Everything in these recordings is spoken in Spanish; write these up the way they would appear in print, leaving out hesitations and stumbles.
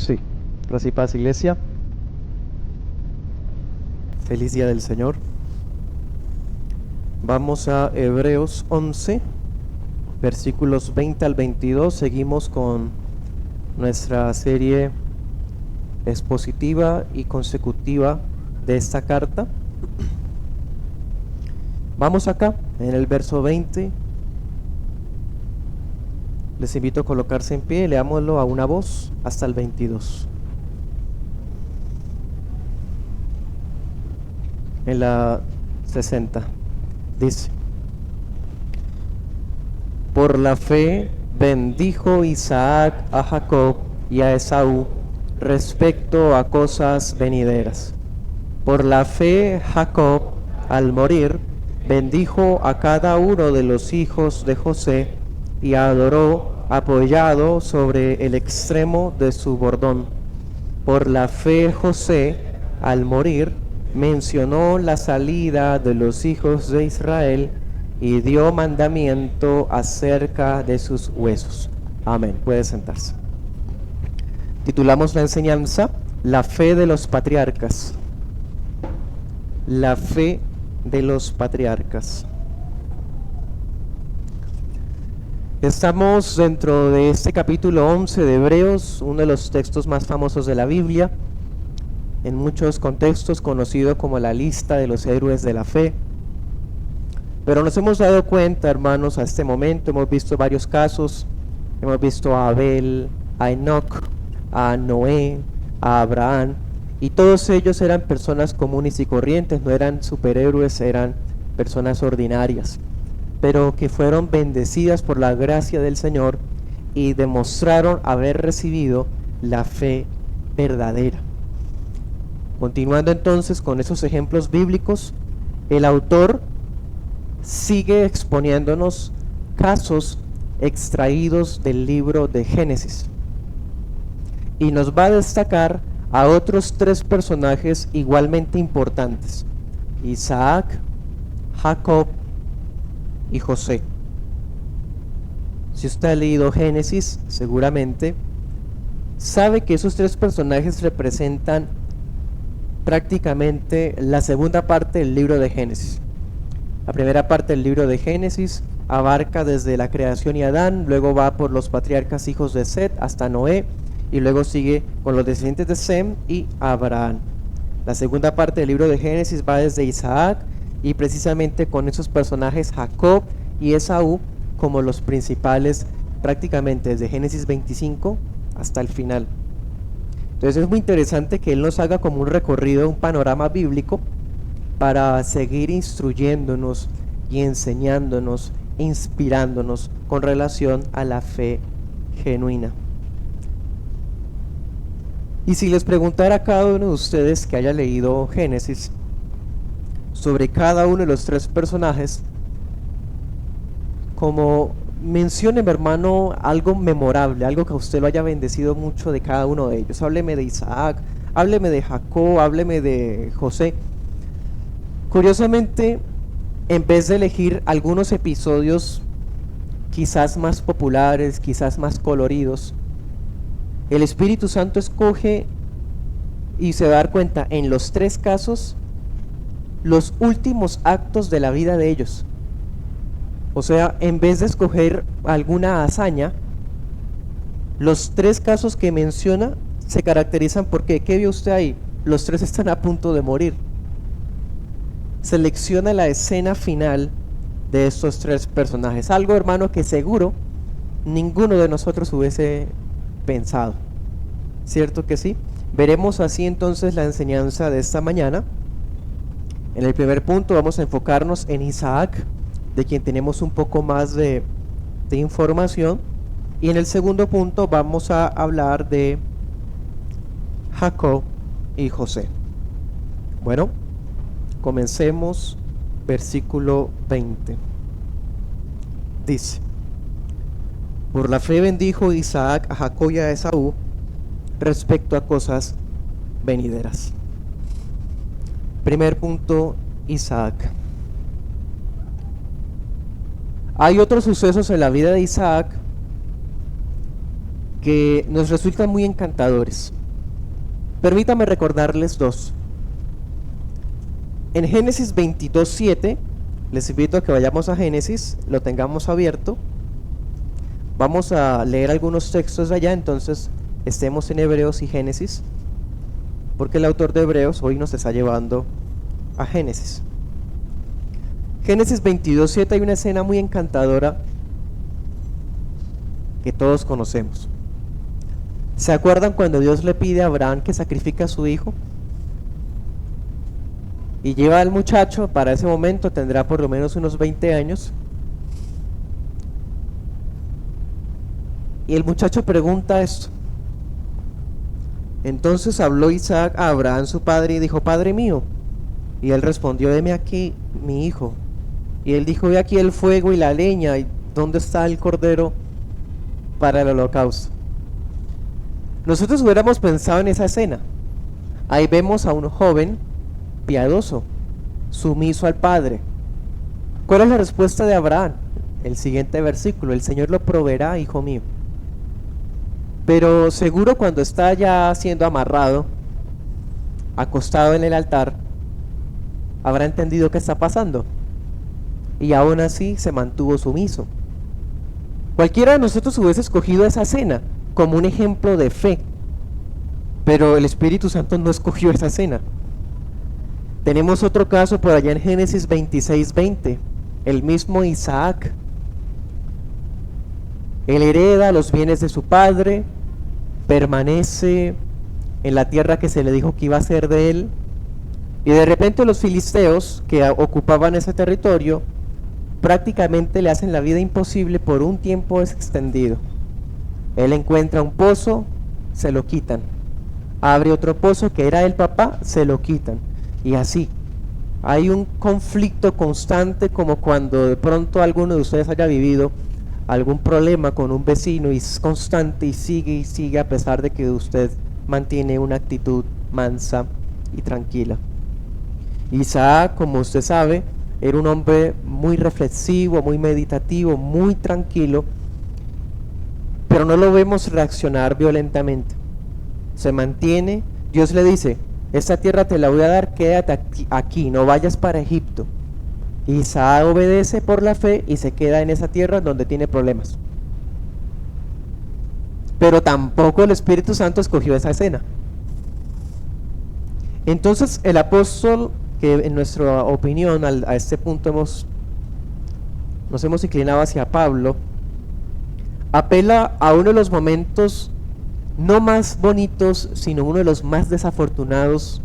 Sí, gracias y paz, iglesia. Feliz día del Señor. Vamos a Hebreos 11, versículos 20 al 22. Seguimos con nuestra serie expositiva y consecutiva de esta carta. Vamos acá, en el verso 20. Les invito a colocarse en pie, leámoslo a una voz hasta el 22. En la 60 dice: por la fe bendijo Isaac a Jacob y a Esaú respecto a cosas venideras. Por la fe Jacob, al morir, bendijo a cada uno de los hijos de José y adoró apoyado sobre el extremo de su bordón. Por la fe José, al morir, mencionó la salida de los hijos de Israel y dio mandamiento acerca de sus huesos. Amén. Puede sentarse. Titulamos la enseñanza La fe de los patriarcas. La fe de los patriarcas. Estamos dentro de este capítulo 11 de Hebreos, uno de los textos más famosos de la Biblia, en muchos contextos conocido como la lista de los héroes de la fe. Pero nos hemos dado cuenta, hermanos, a este momento, hemos visto varios casos, hemos visto a Abel, a Enoc, a Noé, a Abraham, y todos ellos eran personas comunes y corrientes, no eran superhéroes, eran personas ordinarias, pero que fueron bendecidas por la gracia del Señor y demostraron haber recibido la fe verdadera. Continuando entonces con esos ejemplos bíblicos, el autor sigue exponiéndonos casos extraídos del libro de Génesis y nos va a destacar a otros tres personajes igualmente importantes: Isaac, Jacob y José. Si usted ha leído Génesis, seguramente sabe que esos tres personajes representan prácticamente la segunda parte del libro de Génesis. La primera parte del libro de Génesis abarca desde la creación y Adán, luego va por los patriarcas hijos de Set hasta Noé, y luego sigue con los descendientes de Sem y Abraham. La segunda parte del libro de Génesis va desde Isaac, y precisamente con esos personajes Jacob y Esaú como los principales, prácticamente desde Génesis 25 hasta el final. Entonces es muy interesante que él nos haga como un recorrido, un panorama bíblico para seguir instruyéndonos y enseñándonos, inspirándonos con relación a la fe genuina. Y si les preguntara a cada uno de ustedes que haya leído Génesis sobre cada uno de los tres personajes, como mencióneme, hermano, algo memorable, algo que a usted lo haya bendecido mucho de cada uno de ellos. Hábleme de Isaac, hábleme de Jacob, hábleme de José. Curiosamente, en vez de elegir algunos episodios quizás más populares, quizás más coloridos, el Espíritu Santo escoge y se va a dar cuenta en los tres casos los últimos actos de la vida de ellos. O sea, en vez de escoger alguna hazaña, los tres casos que menciona se caracterizan porque, ¿qué vio usted ahí? Los tres están a punto de morir. Selecciona la escena final de estos tres personajes, algo, hermano, que seguro ninguno de nosotros hubiese pensado. ¿Cierto que sí? Veremos así entonces la enseñanza de esta mañana. En el primer punto vamos a enfocarnos en Isaac, de quien tenemos un poco más de información, y en el segundo punto vamos a hablar de Jacob y José. Bueno, comencemos. Versículo 20 dice: por la fe bendijo Isaac a Jacob y a Esaú respecto a cosas venideras. Primer punto, Isaac. Hay otros sucesos en la vida de Isaac que nos resultan muy encantadores. Permítame recordarles dos. En Génesis 22:7, les invito a que vayamos a Génesis, lo tengamos abierto. Vamos a leer algunos textos de allá, entonces estemos en Hebreos y Génesis, porque el autor de Hebreos hoy nos está llevando a Génesis. Génesis 22:7 hay una escena muy encantadora que todos conocemos. ¿Se acuerdan cuando Dios le pide a Abraham que sacrifique a su hijo? Y lleva al muchacho, para ese momento tendrá por lo menos unos 20 años. Y el muchacho pregunta esto. Entonces habló Isaac a Abraham su padre y dijo: Padre mío. Y él respondió: heme aquí, mi hijo. Y él dijo: he aquí el fuego y la leña, ¿y dónde está el cordero para el holocausto? Nosotros hubiéramos pensado en esa escena. Ahí vemos a un joven piadoso, sumiso al padre. ¿Cuál es la respuesta de Abraham? El siguiente versículo: el Señor lo proveerá, hijo mío. Pero seguro cuando está ya siendo amarrado, acostado en el altar, habrá entendido qué está pasando. Y aún así se mantuvo sumiso. Cualquiera de nosotros hubiese escogido esa escena como un ejemplo de fe, pero el Espíritu Santo no escogió esa escena. Tenemos otro caso por allá en Génesis 26:20, el mismo Isaac. Él hereda los bienes de su padre, permanece en la tierra que se le dijo que iba a ser de él, y de repente los filisteos que ocupaban ese territorio prácticamente le hacen la vida imposible por un tiempo extendido. Él encuentra un pozo, se lo quitan. Abre otro pozo que era del papá, se lo quitan. Y así, hay un conflicto constante, como cuando de pronto alguno de ustedes haya vivido algún problema con un vecino y es constante y sigue a pesar de que usted mantiene una actitud mansa y tranquila. Isaac, como usted sabe, era un hombre muy reflexivo, muy meditativo, muy tranquilo, pero no lo vemos reaccionar violentamente. Se mantiene. Dios le dice: esta tierra te la voy a dar, quédate aquí, no vayas para Egipto. Isaac obedece por la fe y se queda en esa tierra donde tiene problemas. Pero tampoco el Espíritu Santo escogió esa escena. Entonces el apóstol, que en nuestra opinión a este punto nos hemos inclinado hacia Pablo, apela a uno de los momentos no más bonitos, sino uno de los más desafortunados,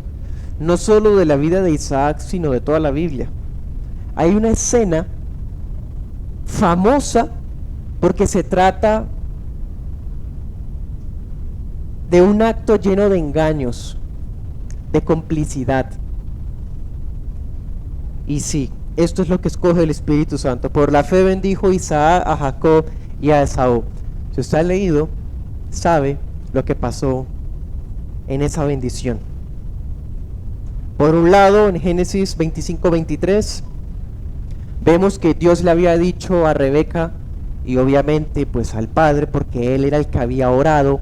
no solo de la vida de Isaac, sino de toda la Biblia. Hay una escena famosa porque se trata de un acto lleno de engaños, de complicidad. Y sí, esto es lo que escoge el Espíritu Santo. Por la fe bendijo Isaac a Jacob y a Esaú. Si usted ha leído, sabe lo que pasó en esa bendición. Por un lado, en Génesis 25:23, vemos que Dios le había dicho a Rebeca, y obviamente pues al padre, porque él era el que había orado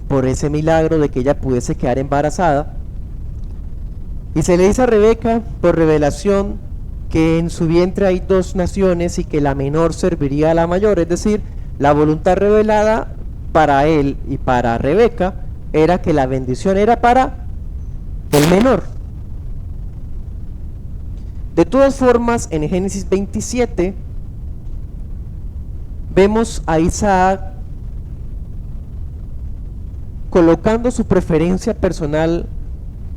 por ese milagro de que ella pudiese quedar embarazada, y se le dice a Rebeca por revelación que en su vientre hay dos naciones y que la menor serviría a la mayor. Es decir, la voluntad revelada para él y para Rebeca era que la bendición era para el menor. De todas formas, en Génesis 27 vemos a Isaac colocando su preferencia personal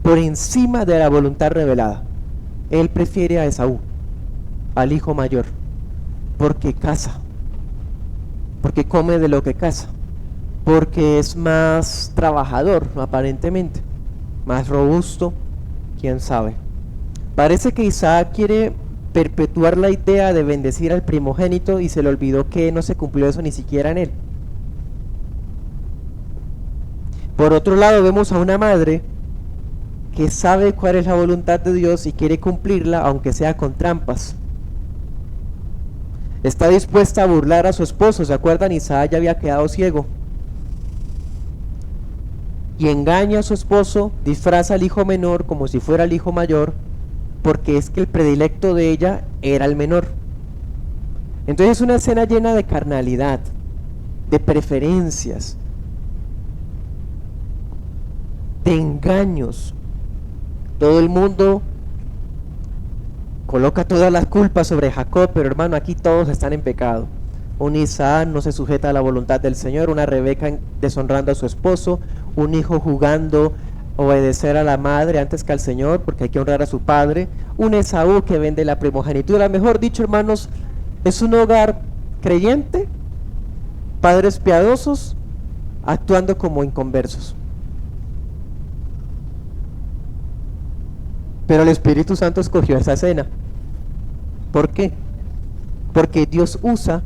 por encima de la voluntad revelada. Él prefiere a Esaú, al hijo mayor, porque caza, porque come de lo que caza, porque es más trabajador aparentemente, más robusto, quién sabe. Parece que Isaac quiere perpetuar la idea de bendecir al primogénito y se le olvidó que no se cumplió eso ni siquiera en él. Por otro lado, vemos a una madre que sabe cuál es la voluntad de Dios y quiere cumplirla aunque sea con trampas. Está dispuesta a burlar a su esposo. ¿Se acuerdan? Isaac ya había quedado ciego. y engaña a su esposo, disfraza al hijo menor como si fuera el hijo mayor, porque es que el predilecto de ella era el menor. Entonces es una escena llena de carnalidad, de preferencias, de engaños. Todo el mundo coloca todas las culpas sobre Jacob, pero hermano, aquí todos están en pecado. Un Isaac no se sujeta a la voluntad del Señor, una Rebeca deshonrando a su esposo, un hijo jugando obedecer a la madre antes que al Señor, porque hay que honrar a su padre, un Esaú que vende la primogenitura. Mejor dicho, hermanos, es un hogar creyente, padres piadosos, actuando como inconversos. Pero el Espíritu Santo escogió esa escena. ¿Por qué? Porque Dios usa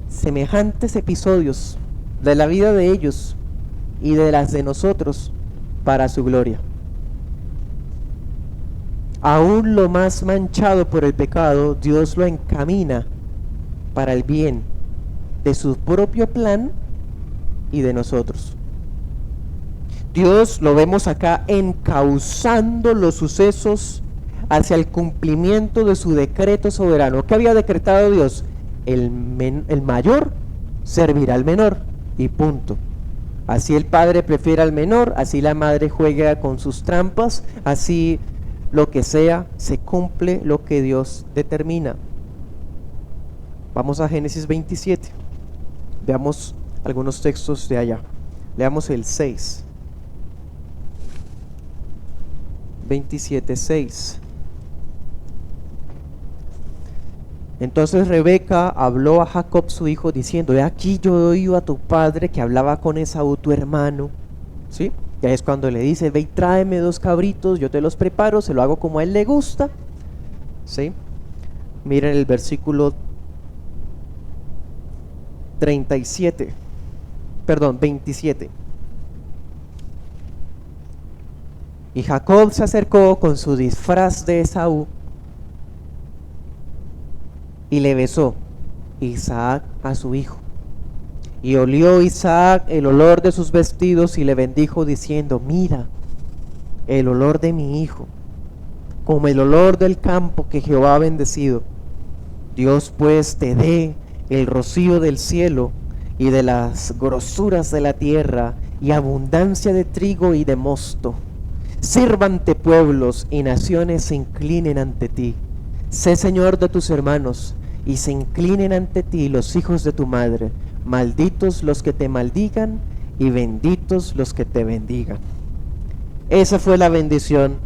semejantes episodios de la vida de ellos y de las de nosotros para su gloria. Aún lo más manchado por el pecado, Dios lo encamina para el bien de su propio plan y de nosotros. Dios, lo vemos acá, encauzando los sucesos hacia el cumplimiento de su decreto soberano. ¿Qué había decretado Dios? El mayor servirá al menor, y punto. Así el padre prefiere al menor, así la madre juega con sus trampas, así lo que sea, se cumple lo que Dios determina. Vamos a Génesis 27, veamos algunos textos de allá. Leamos el 6. 27:6. Entonces Rebeca habló a Jacob su hijo diciendo: he aquí yo he oído a tu padre que hablaba con Esaú tu hermano. ¿Sí? Ya es cuando le dice: ve y tráeme 2 cabritos, yo te los preparo, se lo hago como a él le gusta. ¿Sí? Miren el versículo 27. Y Jacob se acercó con su disfraz de Esaú y le besó Isaac a su hijo. Y olió Isaac el olor de sus vestidos y le bendijo diciendo: mira, el olor de mi hijo, como el olor del campo que Jehová ha bendecido. Dios pues te dé el rocío del cielo y de las grosuras de la tierra y abundancia de trigo y de mosto. Sírvante pueblos y naciones se inclinen ante ti. Sé Señor de tus hermanos y se inclinen ante ti los hijos de tu madre. Malditos los que te maldigan y benditos los que te bendigan. Esa fue la bendición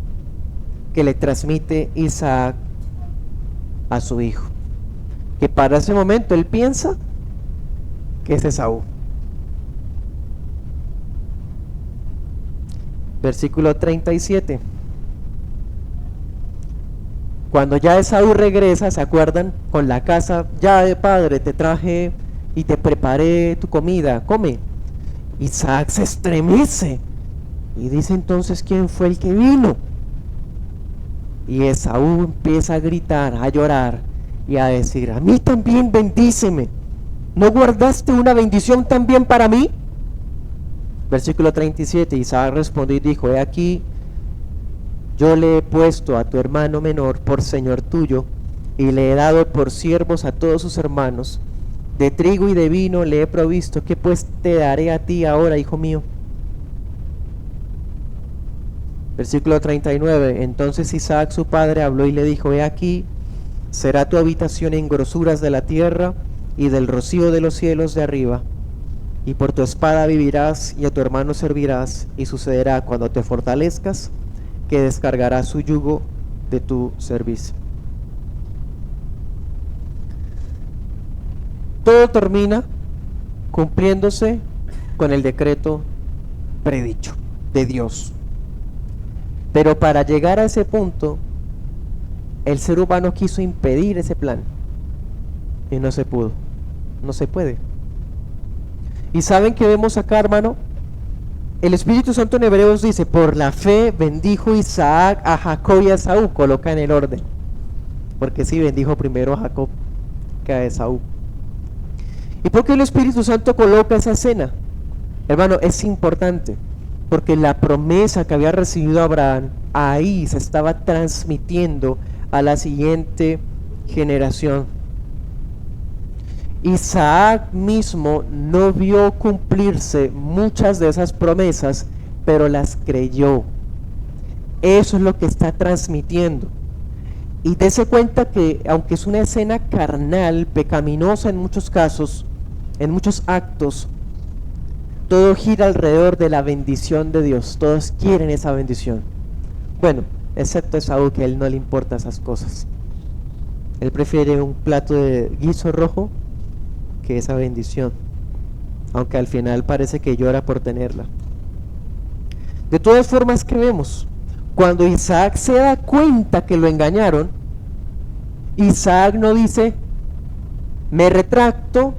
que le transmite Isaac a su hijo, que para ese momento él piensa que es Esaú. Versículo 37. Cuando ya Esaú regresa, ¿se acuerdan? Con la casa: ya de padre, te traje y te preparé tu comida, come. Isaac se estremece y dice: entonces, ¿quién fue el que vino? Y Esaú empieza a gritar, a llorar y a decir: a mí también bendíceme. ¿No guardaste una bendición también para mí? Versículo 37. Isaac respondió y dijo: he aquí, yo le he puesto a tu hermano menor por señor tuyo, y le he dado por siervos a todos sus hermanos. De trigo y de vino le he provisto. ¿Qué pues te daré a ti ahora, hijo mío? Versículo 39. Entonces Isaac su padre habló y le dijo: he aquí, será tu habitación en grosuras de la tierra y del rocío de los cielos de arriba. Y por tu espada vivirás y a tu hermano servirás, y sucederá cuando te fortalezcas que descargarás su yugo de tu servicio. Todo termina cumpliéndose con el decreto predicho de Dios. Pero para llegar a ese punto, el ser humano quiso impedir ese plan y no se pudo, no se puede. ¿Y saben qué vemos acá, hermano? El Espíritu Santo en Hebreos dice: por la fe bendijo Isaac a Jacob y a Esaú. Coloca en el orden, porque sí, bendijo primero a Jacob que a Esaú. ¿Y por qué el Espíritu Santo coloca esa escena? Hermano, es importante, porque la promesa que había recibido Abraham ahí se estaba transmitiendo a la siguiente generación. Isaac mismo no vio cumplirse muchas de esas promesas, pero las creyó. Eso es lo que está transmitiendo. Y dése cuenta que aunque es una escena carnal, pecaminosa en muchos casos, en muchos actos, todo gira alrededor de la bendición de Dios. Todos quieren esa bendición. Bueno, excepto Esaú, que a él no le importa esas cosas. Él prefiere un plato de guiso rojo que esa bendición, aunque al final parece que llora por tenerla. De todas formas, ¿qué vemos? Cuando Isaac se da cuenta que lo engañaron, Isaac no dice, me retracto,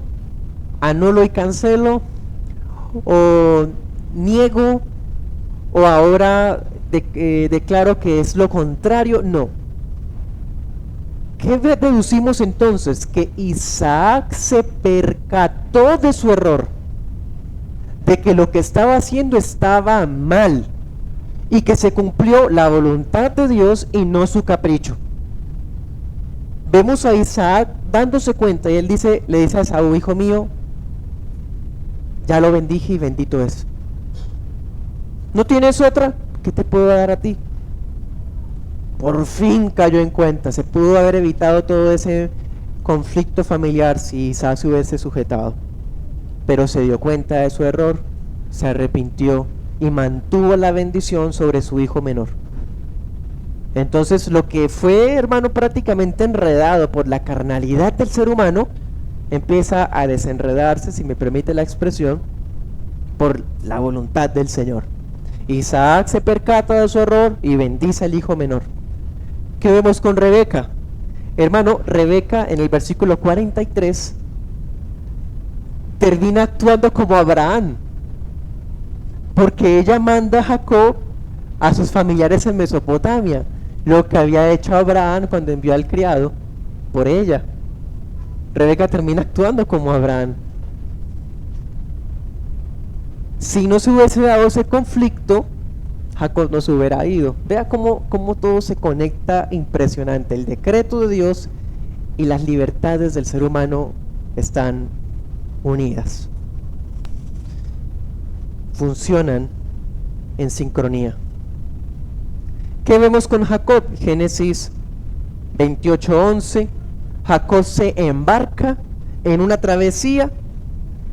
anulo y cancelo, o niego, o ahora declaro que es lo contrario. No. ¿Qué deducimos entonces? Que Isaac se percató de su error, de que lo que estaba haciendo estaba mal, y que se cumplió la voluntad de Dios y no su capricho. Vemos a Isaac dándose cuenta, y él le dice a Esaú, hijo mío, ya lo bendije y bendito es. ¿No tienes otra? ¿Qué te puedo dar a ti? Por fin cayó en cuenta, se pudo haber evitado todo ese conflicto familiar si Isaac se hubiese sujetado, pero se dio cuenta de su error, se arrepintió y mantuvo la bendición sobre su hijo menor. Entonces lo que fue, hermano, prácticamente enredado por la carnalidad del ser humano, empieza a desenredarse, si me permite la expresión, por la voluntad del Señor. Isaac se percata de su error y bendice al hijo menor. ¿Qué vemos con Rebeca? Hermano, Rebeca en el versículo 43 termina actuando como Abraham, porque ella manda a Jacob a sus familiares en Mesopotamia, lo que había hecho Abraham cuando envió al criado por ella. Rebeca termina actuando como Abraham. Si no se hubiese dado ese conflicto, Jacob no se hubiera ido. Vea cómo todo se conecta, impresionante. El decreto de Dios y las libertades del ser humano están unidas. Funcionan en sincronía. ¿Qué vemos con Jacob? Génesis 28:11. Jacob se embarca en una travesía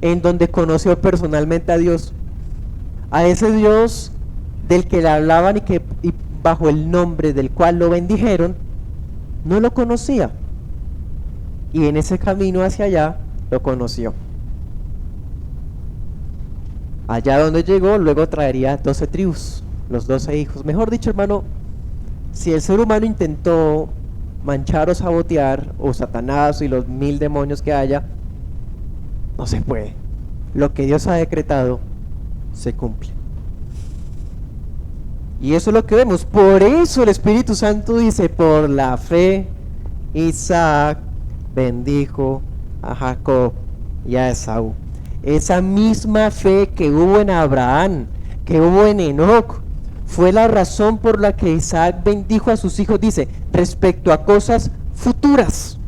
en donde conoció personalmente a Dios, a ese Dios del que le hablaban y bajo el nombre del cual lo bendijeron, no lo conocía, y en ese camino hacia allá lo conoció. Allá donde llegó, luego traería 12 tribus, los 12 hijos. Mejor dicho, hermano, si el ser humano intentó manchar o sabotear, o Satanás y los 1000 demonios que haya, no se puede. Lo que Dios ha decretado se cumple. Y eso es lo que vemos. Por eso el Espíritu Santo dice, por la fe Isaac bendijo a Jacob y a Esaú. Esa misma fe que hubo en Abraham, que hubo en Enoc, fue la razón por la que Isaac bendijo a sus hijos, dice, respecto a cosas futuras,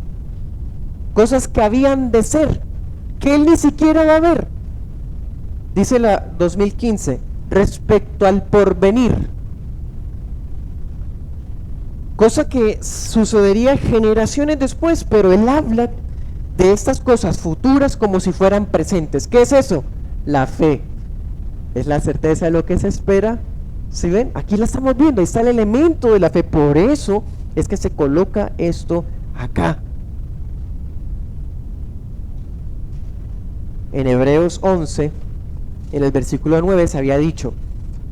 cosas que habían de ser, que él ni siquiera va a ver. Dice la 2015, respecto al porvenir, cosa que sucedería generaciones después, pero él habla de estas cosas futuras como si fueran presentes. ¿Qué es eso? La fe. Es la certeza de lo que se espera. ¿Sí ven? Aquí la estamos viendo, ahí está el elemento de la fe. Por eso es que se coloca esto acá. En Hebreos 11, en el versículo 9 se había dicho,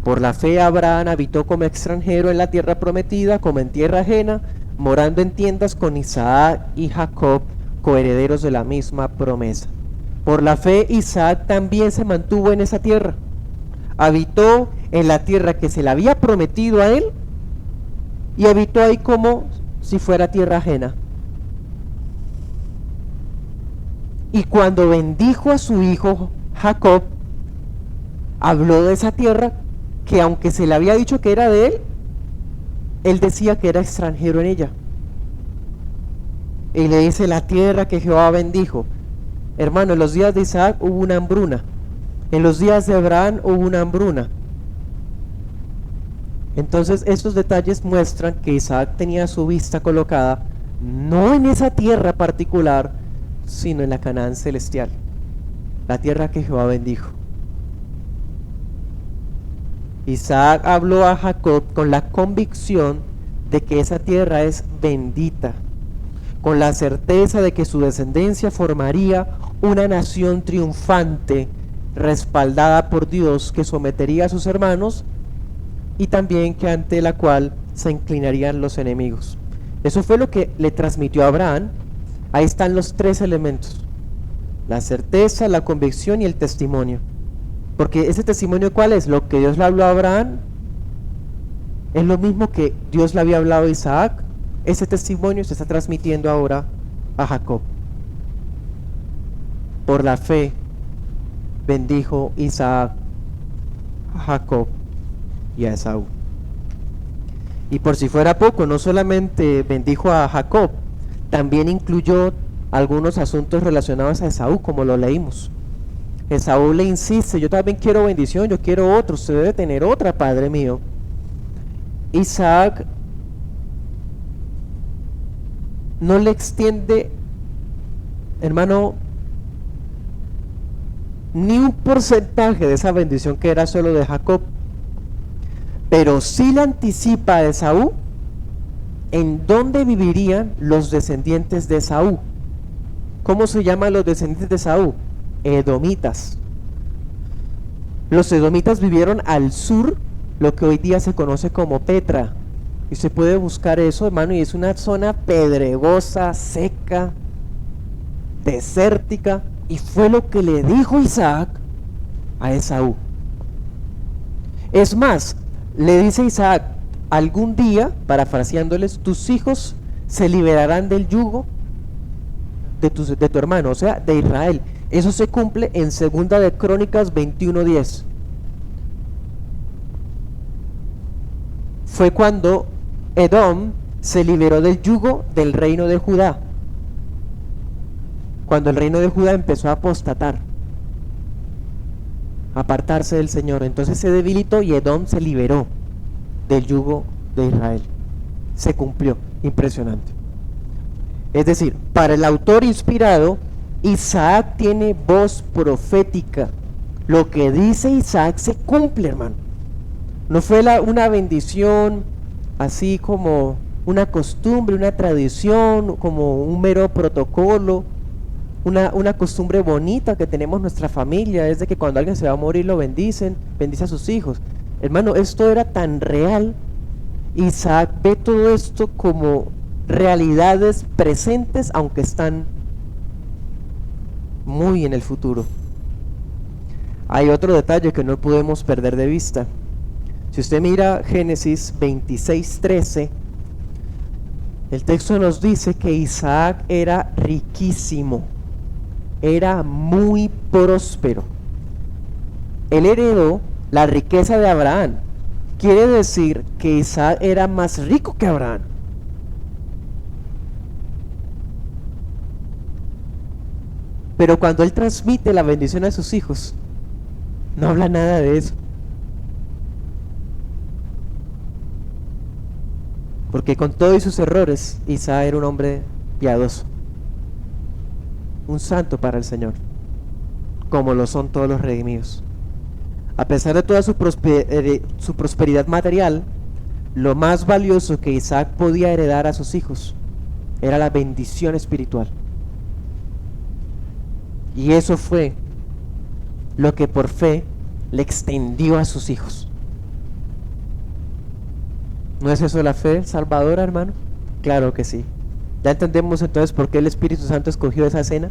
por la fe Abraham habitó como extranjero en la tierra prometida, como en tierra ajena, morando en tiendas con Isaac y Jacob, coherederos de la misma promesa. Por la fe Isaac también se mantuvo en esa tierra, habitó en la tierra que se le había prometido a él, y habitó ahí como si fuera tierra ajena. Y cuando bendijo a su hijo Jacob, habló de esa tierra que aunque se le había dicho que era de él, él decía que era extranjero en ella. Y le dice la tierra que Jehová bendijo. Hermano, en los días de Isaac hubo una hambruna. En los días de Abraham hubo una hambruna. Entonces estos detalles muestran que Isaac tenía su vista colocada no en esa tierra particular, sino en la Canaán celestial, la tierra que Jehová bendijo. Isaac habló a Jacob con la convicción de que esa tierra es bendita, con la certeza de que su descendencia formaría una nación triunfante, respaldada por Dios, que sometería a sus hermanos y también que ante la cual se inclinarían los enemigos. Eso fue lo que le transmitió a Abraham. Ahí están los tres elementos: la certeza, la convicción y el testimonio. Porque ese testimonio, ¿cuál es? Lo que Dios le habló a Abraham es lo mismo que Dios le había hablado a Isaac. Ese testimonio se está transmitiendo ahora a Jacob. Por la fe bendijo Isaac a Jacob y a Esaú. Y por si fuera poco, no solamente bendijo a Jacob, también incluyó algunos asuntos relacionados a Esaú, como lo leímos. Esaú le insiste: yo también quiero bendición, yo quiero otro, usted debe tener otra, padre mío. Isaac no le extiende, hermano, ni un porcentaje de esa bendición que era solo de Jacob, pero sí le anticipa a Esaú en dónde vivirían los descendientes de Esaú. ¿Cómo se llaman los descendientes de Esaú? Edomitas. Los edomitas vivieron al sur, lo que hoy día se conoce como Petra. Y se puede buscar eso, hermano, y es una zona pedregosa, seca, desértica. Y fue lo que le dijo Isaac a Esaú. Es más, le dice Isaac: algún día, parafraseándoles, tus hijos se liberarán del yugo de tu hermano, o sea, de Israel. Eso se cumple en 2 de Crónicas 21:10. Fue cuando Edom se liberó del yugo del reino de Judá, cuando el reino de Judá empezó a apostatar, a apartarse del Señor. Entonces se debilitó y Edom se liberó del yugo de Israel. Se cumplió. Impresionante. Es decir, para el autor inspirado, Isaac tiene voz profética. Lo que dice Isaac se cumple, hermano. No fue una bendición así como una costumbre, una tradición, como un mero protocolo, una costumbre bonita que tenemos nuestra familia, es de que cuando alguien se va a morir lo bendicen, bendice a sus hijos. Hermano, esto era tan real. Isaac ve todo esto como realidades presentes, aunque están muy en el futuro. Hay otro detalle que no podemos perder de vista. Si usted mira Génesis 26:13, el texto nos dice que Isaac era riquísimo, era muy próspero. Él heredó la riqueza de Abraham. Quiere decir que Isaac era más rico que Abraham. Pero cuando él transmite la bendición a sus hijos, no habla nada de eso. Porque con todos sus errores, Isaac era un hombre piadoso, un santo para el Señor, como lo son todos los redimidos. A pesar de toda su prosperidad material, lo más valioso que Isaac podía heredar a sus hijos era la bendición espiritual. Y eso fue lo que por fe le extendió a sus hijos. ¿No es eso la fe salvadora, hermano? Claro que sí. ¿Ya entendemos entonces por qué el Espíritu Santo escogió esa cena?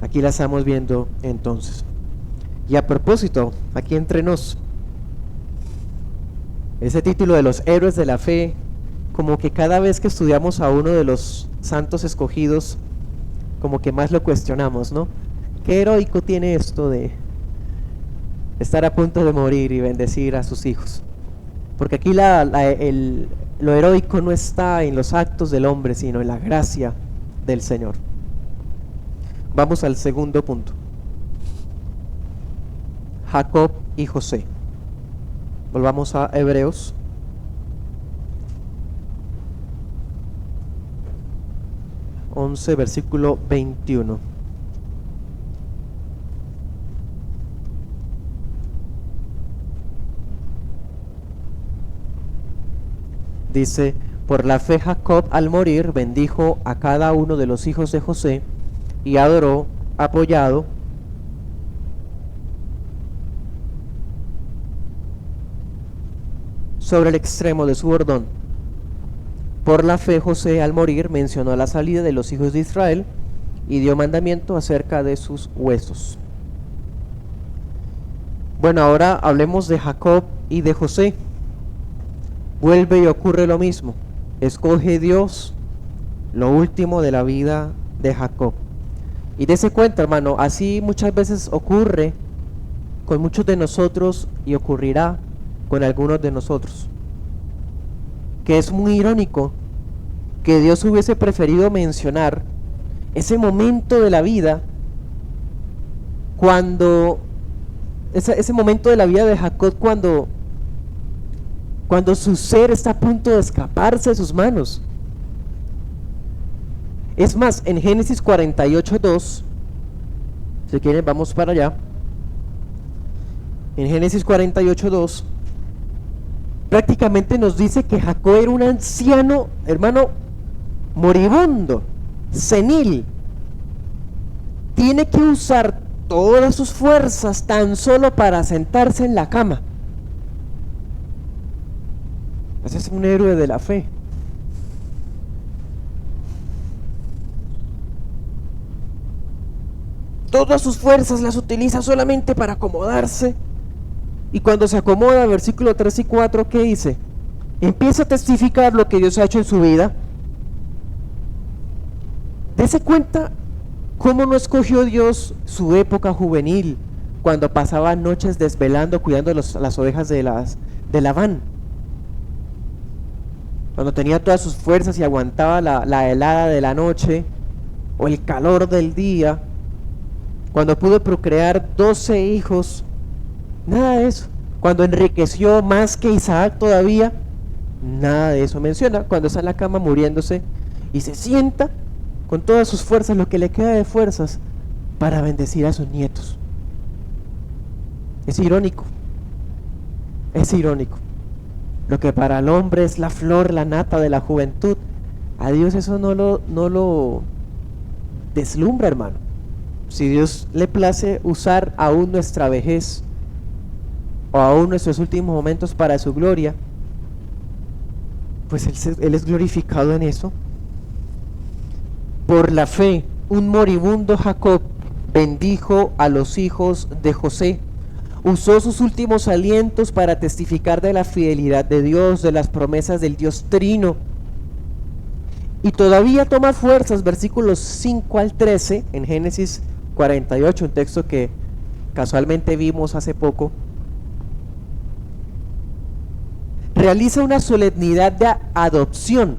Aquí la estamos viendo entonces. Y a propósito, aquí entre nos, ese título de los héroes de la fe, como que cada vez que estudiamos a uno de los santos escogidos, como que más lo cuestionamos, ¿no? ¿Qué heroico tiene esto de estar a punto de morir y bendecir a sus hijos. Porque aquí lo heroico no está en los actos del hombre, sino en la gracia del Señor. Vamos al segundo punto. Jacob y José. Volvamos a Hebreos. Versículo 21. Dice: por la fe Jacob al morir bendijo a cada uno de los hijos de José y adoró apoyado sobre el extremo de su bordón. Por la fe José al morir mencionó la salida de los hijos de Israel y dio mandamiento acerca de sus huesos. Bueno, ahora hablemos de Jacob y de José. Vuelve y ocurre lo mismo. Escoge Dios lo último de la vida de Jacob. Y dése cuenta, hermano, así muchas veces ocurre con muchos de nosotros y ocurrirá con algunos de nosotros. Que es muy irónico que Dios hubiese preferido mencionar ese momento de la vida cuando ese momento de la vida de Jacob cuando su ser está a punto de escaparse de sus manos. Es más, en Génesis 48:2, si quieren vamos para allá. En Génesis 48:2 prácticamente nos dice que Jacob era un anciano, hermano, moribundo, senil. Tiene que usar todas sus fuerzas tan solo para sentarse en la cama. Ese es un héroe de la fe. Todas sus fuerzas las utiliza solamente para acomodarse. Y cuando se acomoda, versículo 3 y 4, ¿qué dice? Empieza a testificar lo que Dios ha hecho en su vida. Dese cuenta cómo no escogió Dios su época juvenil, cuando pasaba noches desvelando, cuidando las ovejas de Labán. Cuando tenía todas sus fuerzas y aguantaba la helada de la noche o el calor del día. Cuando pudo procrear 12 hijos. Nada de eso. Cuando enriqueció más que Isaac todavía. Nada de eso menciona. Cuando está en la cama muriéndose y se sienta con todas sus fuerzas, lo que le queda de fuerzas, para bendecir a sus nietos. Es irónico. Es irónico. Lo que para el hombre es la flor, la nata de la juventud, a Dios eso no lo deslumbra, hermano. Si Dios le place usar aún nuestra vejez o aún nuestros últimos momentos para su gloria, pues Él es glorificado en eso. Por la fe, un moribundo Jacob bendijo a los hijos de José. Usó sus últimos alientos para testificar de la fidelidad de Dios, de las promesas del Dios Trino. Y todavía toma fuerzas, versículos 5 al 13, en Génesis 48, un texto que casualmente vimos hace poco. Realiza una solemnidad de adopción.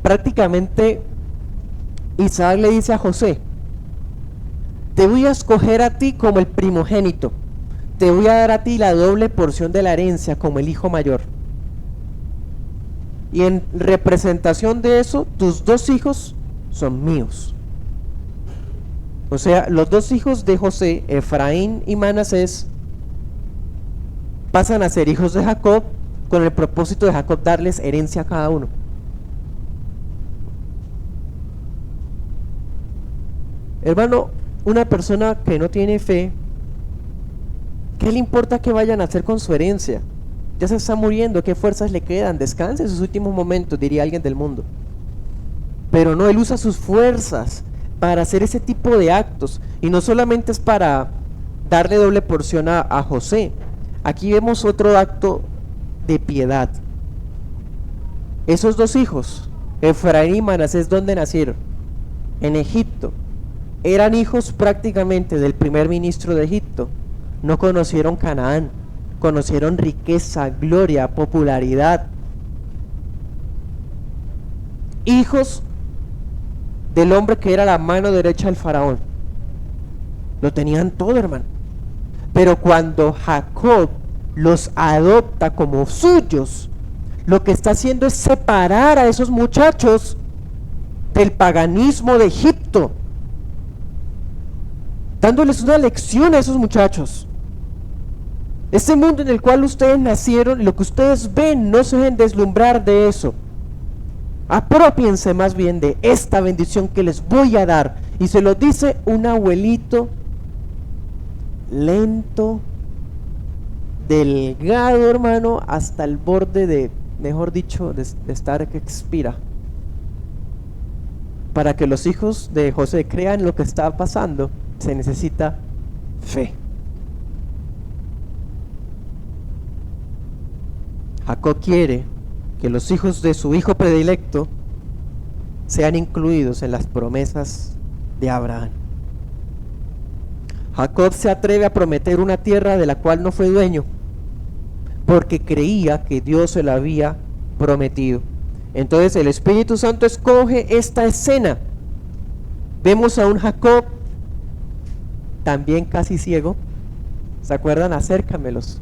Prácticamente Isaac le dice a José: te voy a escoger a ti como el primogénito, te voy a dar a ti la doble porción de la herencia como el hijo mayor. Y en representación de eso, tus 2 hijos son míos. O sea, los 2 hijos de José, Efraín y Manasés, pasan a ser hijos de Jacob, con el propósito de Jacob darles herencia a cada uno. Hermano, una persona que no tiene fe, ¿qué le importa que vayan a hacer con su herencia? Ya se está muriendo, ¿qué fuerzas le quedan? Descanse en sus últimos momentos, diría alguien del mundo. Pero no, él usa sus fuerzas para hacer ese tipo de actos. Y no solamente es para darle doble porción a José. Aquí vemos otro acto de piedad. Esos 2 hijos, Efraín y Manasés, ¿dónde nacieron? En Egipto. Eran hijos prácticamente del primer ministro de Egipto. no conocieron Canaán, conocieron riqueza, gloria, popularidad. Hijos del hombre que era la mano derecha del faraón. Lo tenían todo, hermano. Pero cuando Jacob los adopta como suyos, lo que está haciendo es separar a esos muchachos del paganismo de Egipto, dándoles una lección a esos muchachos. Este mundo en el cual ustedes nacieron, lo que ustedes ven, no se dejen deslumbrar de eso. Apropiense más bien de esta bendición que les voy a dar. Y se lo dice un abuelito lento, delgado, hermano, hasta el borde de, mejor dicho, de estar que expira. Para que los hijos de José crean lo que está pasando, se necesita fe. Jacob quiere que los hijos de su hijo predilecto sean incluidos en las promesas de Abraham. Jacob se atreve a prometer una tierra de la cual no fue dueño, porque creía que Dios se la había prometido. Entonces el Espíritu Santo escoge esta escena. Vemos a un Jacob también casi ciego. ¿Se acuerdan? Acércamelos.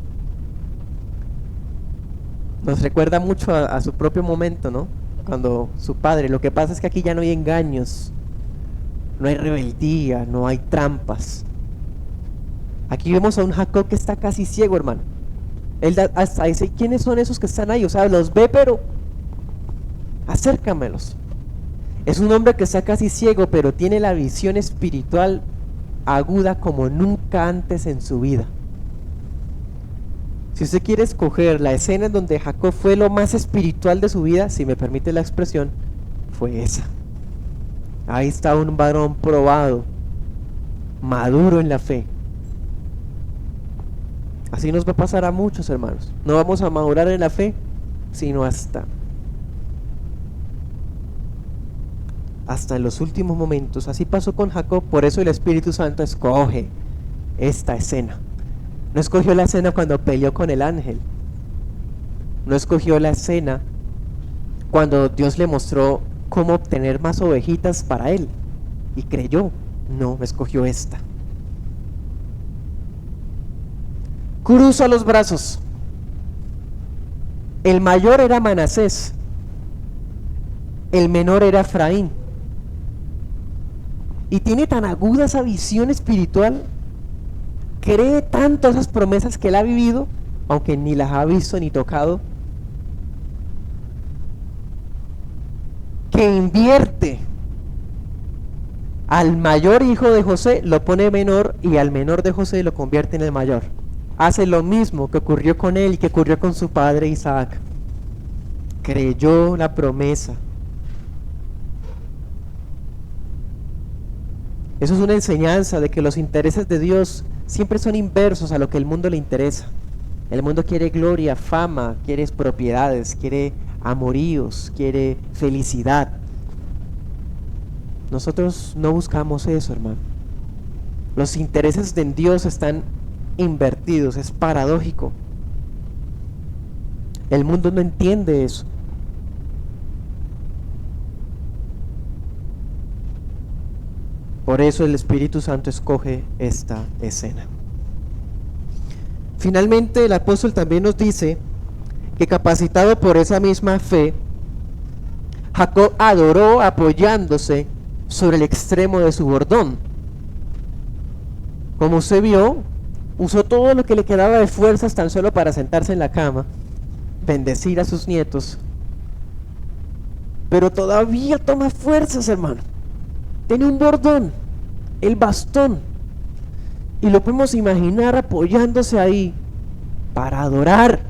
Nos recuerda mucho a su propio momento, ¿no? Cuando su padre, lo que pasa es que aquí ya no hay engaños, no hay rebeldía, no hay trampas. Aquí vemos a un Jacob que está casi ciego, hermano. Él hasta dice, ¿quiénes son esos que están ahí? O sea, los ve, pero acércamelos. Es un hombre que está casi ciego, pero tiene la visión espiritual aguda como nunca antes en su vida. Si usted quiere escoger la escena en donde Jacob fue lo más espiritual de su vida, si me permite la expresión, fue esa. Ahí está un varón probado, maduro en la fe. Así nos va a pasar a muchos, hermanos. No vamos a madurar en la fe, sino hasta en los últimos momentos. Así pasó con Jacob. Por eso el Espíritu Santo escoge esta escena. No escogió la escena cuando peleó con el ángel. No escogió la escena cuando Dios le mostró cómo obtener más ovejitas para él y creyó. No, escogió esta. Cruza los brazos. El mayor era Manasés, el menor era Efraín. Y tiene tan aguda esa visión espiritual, cree tanto esas promesas que él ha vivido, aunque ni las ha visto ni tocado, que invierte al mayor hijo de José, lo pone menor, y al menor de José lo convierte en el mayor. Hace lo mismo que ocurrió con él y que ocurrió con su padre Isaac. Creyó la promesa. Eso es una enseñanza de que los intereses de Dios siempre son inversos a lo que el mundo le interesa. El mundo quiere gloria, fama, quiere propiedades, quiere amoríos, quiere felicidad. Nosotros no buscamos eso, hermano. Los intereses de Dios están invertidos, es paradójico. El mundo no entiende eso. Por eso el Espíritu Santo escoge esta escena. Finalmente, el apóstol también nos dice que, capacitado por esa misma fe, Jacob adoró apoyándose sobre el extremo de su bordón. Como se vio, usó todo lo que le quedaba de fuerzas tan solo para sentarse en la cama, bendecir a sus nietos. Pero todavía toma fuerzas, hermano. Tiene un bordón, el bastón, y lo podemos imaginar apoyándose ahí para adorar.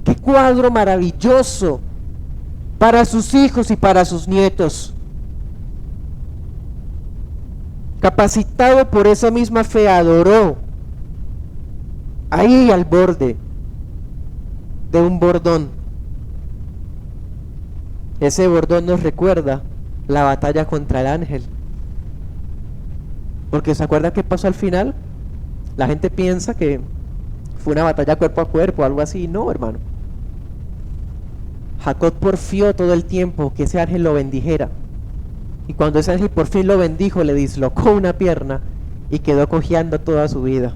¡Qué cuadro maravilloso para sus hijos y para sus nietos! Capacitado por esa misma fe, adoró ahí al borde de un bordón. Ese bordón nos recuerda la batalla contra el ángel. Porque ¿se acuerdan qué pasó al final? La gente piensa que fue una batalla cuerpo a cuerpo, algo así. No, hermano. Jacob porfió todo el tiempo que ese ángel lo bendijera. Y cuando ese ángel por fin lo bendijo, le dislocó una pierna y quedó cojeando toda su vida.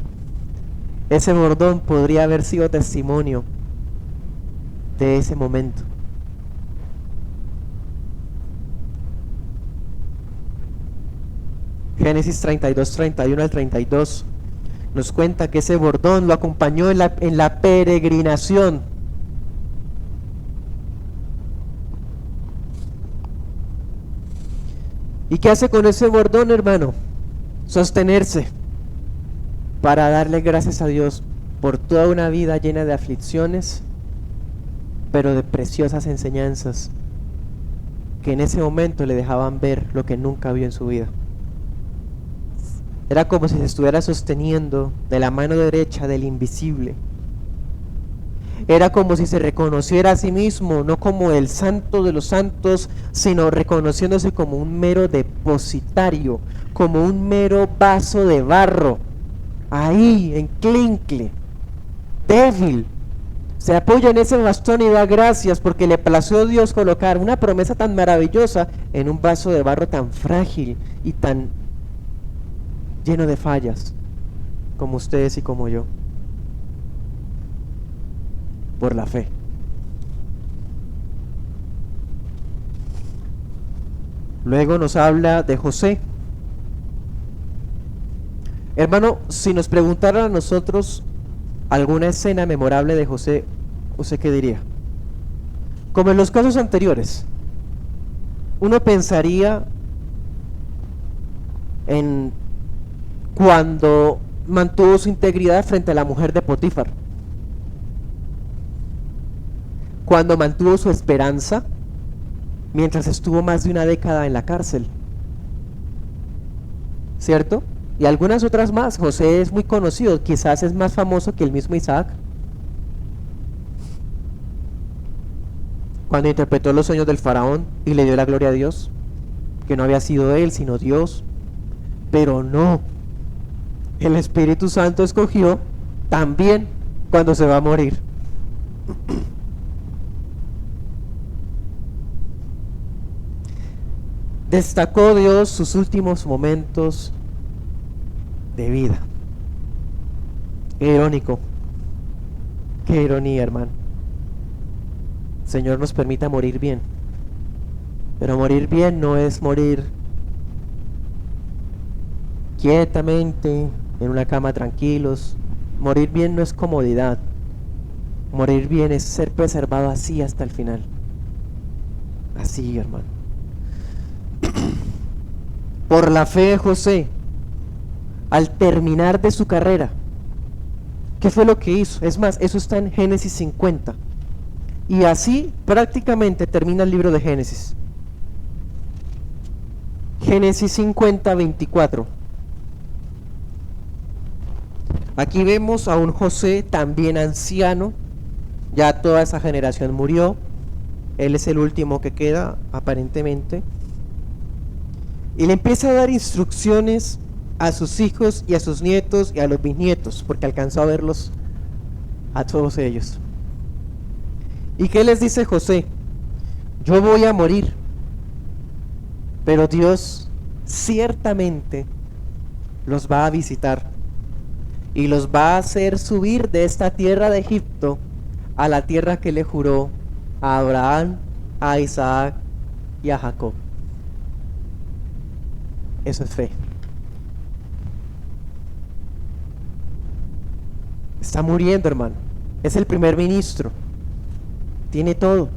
Ese bordón podría haber sido testimonio de ese momento. Génesis 32, 31 al 32 nos cuenta que ese bordón lo acompañó en la peregrinación. ¿Y qué hace con ese bordón, hermano? Sostenerse para darle gracias a Dios por toda una vida llena de aflicciones, pero de preciosas enseñanzas que en ese momento le dejaban ver lo que nunca vio en su vida. Era como si se estuviera sosteniendo de la mano derecha del invisible. Era como si se reconociera a sí mismo, no como el santo de los santos, sino reconociéndose como un mero depositario, como un mero vaso de barro, ahí, enclincle, débil. Se apoya en ese bastón y da gracias porque le plació a Dios colocar una promesa tan maravillosa en un vaso de barro tan frágil y tan lleno de fallas, como ustedes y como yo, por la fe. Luego nos habla de José. Hermano, si nos preguntaran a nosotros alguna escena memorable de José, ¿usted qué diría? Como en los casos anteriores, uno pensaría en cuando mantuvo su integridad frente a la mujer de Potifar, cuando mantuvo su esperanza mientras estuvo más de una década en la cárcel, ¿cierto? Y algunas otras más. José es muy conocido, quizás es más famoso que el mismo Isaac, cuando interpretó los sueños del faraón y le dio la gloria a Dios, que no había sido él sino Dios. Pero no, el Espíritu Santo escogió también cuando se va a morir. Destacó Dios sus últimos momentos de vida. Qué irónico, qué ironía, hermano. El Señor nos permita morir bien, pero morir bien no es morir quietamente en una cama tranquilos. Morir bien no es comodidad. Morir bien es ser preservado así hasta el final. Así, hermano. Por la fe de José, al terminar de su carrera, ¿qué fue lo que hizo? Es más, eso está en Génesis 50. Y así prácticamente termina el libro de Génesis. Génesis 50, 24. Aquí vemos a un José también anciano. Ya toda esa generación murió. Él es el último que queda, aparentemente. Y le empieza a dar instrucciones a sus hijos y a sus nietos y a los bisnietos, porque alcanzó a verlos a todos ellos. ¿Y qué les dice José? Yo voy a morir, pero Dios ciertamente los va a visitar y los va a hacer subir de esta tierra de Egipto a la tierra que le juró a Abraham, a Isaac y a Jacob. Eso es fe. Está muriendo, hermano. Es el primer ministro. Tiene todo.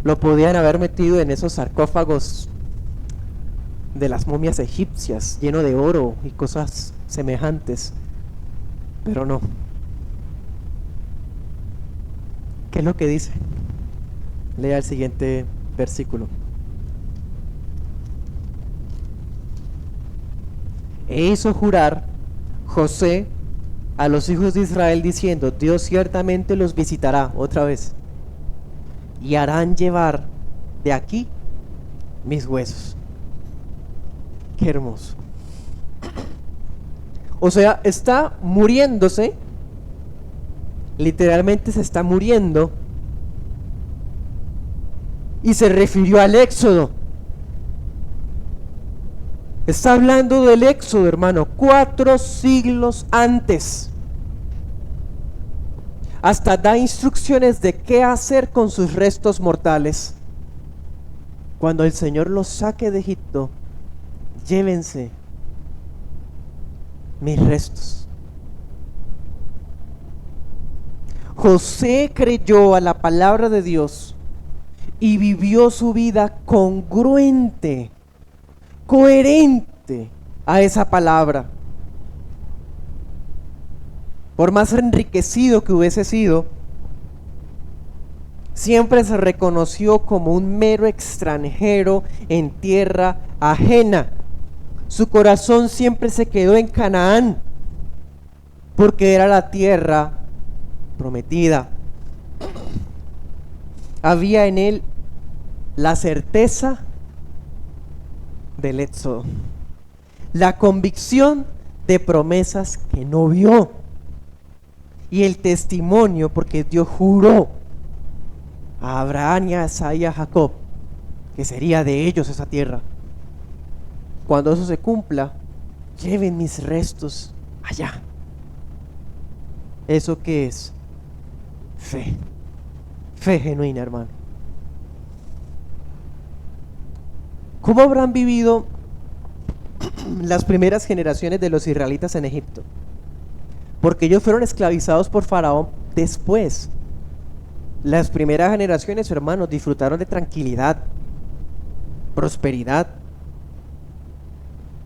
Lo podían haber metido en esos sarcófagos de las momias egipcias, lleno de oro y cosas semejantes. Pero no. ¿Qué es lo que dice? Lea el siguiente versículo. E hizo jurar José a los hijos de Israel diciendo: Dios ciertamente los visitará otra vez y harán llevar de aquí mis huesos. Qué hermoso. O sea, está muriéndose, literalmente se está muriendo, y se refirió al éxodo. Está hablando del éxodo, hermano, 4 siglos antes. Hasta da instrucciones de qué hacer con sus restos mortales. Cuando el Señor los saque de Egipto, llévense mis restos. José creyó a la palabra de Dios y vivió su vida congruente, coherente a esa palabra. Por más enriquecido que hubiese sido, siempre se reconoció como un mero extranjero en tierra ajena. Su corazón siempre se quedó en Canaán, porque era la tierra prometida. Había en él la certeza del éxodo, la convicción de promesas que no vio, y el testimonio, porque Dios juró a Abraham y a Isaac y a Jacob que sería de ellos esa tierra. Cuando eso se cumpla, lleven mis restos allá. ¿Eso qué es? Fe. Fe genuina, hermano. ¿Cómo habrán vivido las primeras generaciones de los israelitas en Egipto? Porque ellos fueron esclavizados por Faraón después. Las primeras generaciones, hermanos, disfrutaron de tranquilidad, prosperidad.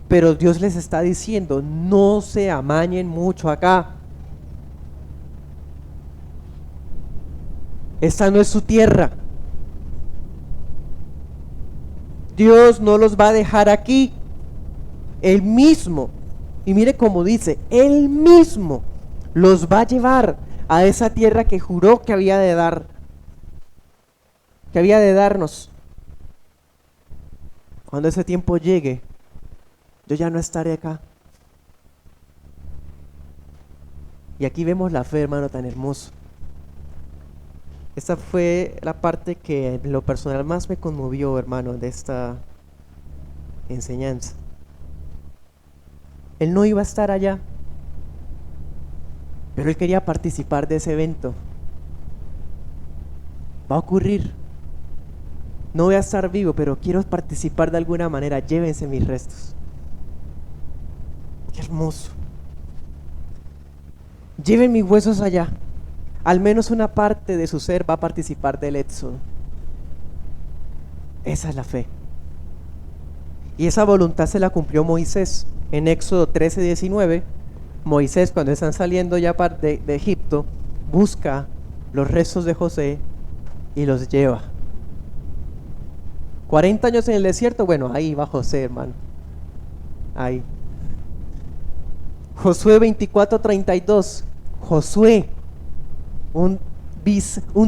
Pero Dios les está diciendo, no se amañen mucho acá. Esta no es su tierra. Dios no los va a dejar aquí. Él mismo, y mire cómo dice, Él mismo los va a llevar a esa tierra que juró que había de dar, que había de darnos. Cuando ese tiempo llegue, yo ya no estaré acá. Y aquí vemos la fe, hermano, tan hermoso. Esta fue la parte que en lo personal más me conmovió, hermano, de esta enseñanza. Él no iba a estar allá, pero él quería participar de ese evento. Va a ocurrir. No voy a estar vivo, pero quiero participar de alguna manera. Llévense mis restos. Qué hermoso. Lleven mis huesos allá. Al menos una parte de su ser va a participar del éxodo. Esa es la fe. Y esa voluntad se la cumplió Moisés. En Éxodo 13:19, Moisés, cuando están saliendo ya de Egipto, busca los restos de José y los lleva. 40 años en el desierto, bueno, ahí va José, hermano. Ahí. Josué 24:32. Josué, un